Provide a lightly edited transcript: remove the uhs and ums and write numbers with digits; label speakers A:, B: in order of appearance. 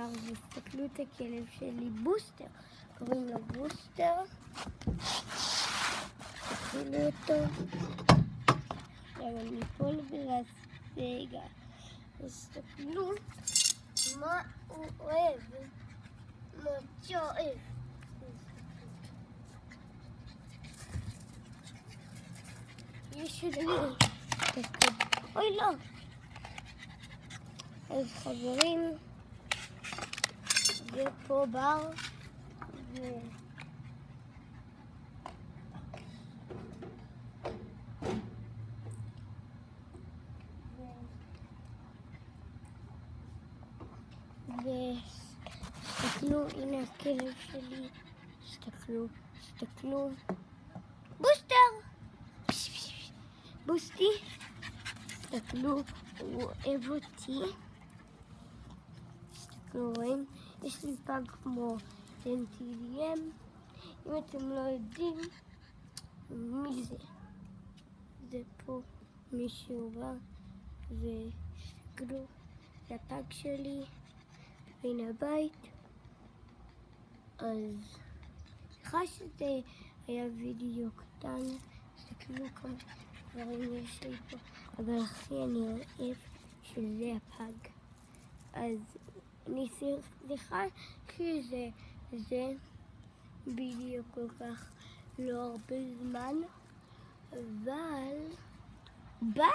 A: בר, ותסתכלו את הכלב שלי, בוסטר. קוראים לו בוסטר. תתחילו אותו. עכשיו אני אפול בלסגה. תסתכלו מה הוא אוהב. מה שאוהב. יש לי. אוי לא. אז חברים, זה פה בר. ותסתכלו, הנה הכלב שלי, תסתכלו, בוסטר! בוסטי, תסתכלו, הוא אוהב אותי. תסתכלו, רואים? יש לי פג כמו NTDM. אם אתם לא יודעים, מי זה? זה פה מישהו בא, ותסתכלו, זה הפג שלי. בין הבית. אז סליחה שזה היה וידאו קטן, תסתכלו כמה דברים יש לי פה, אבל הכי אני אוהב שזה הפג. אז אני סליחה שזה וידאו כל כך לא הרבה זמן, אבל ביי!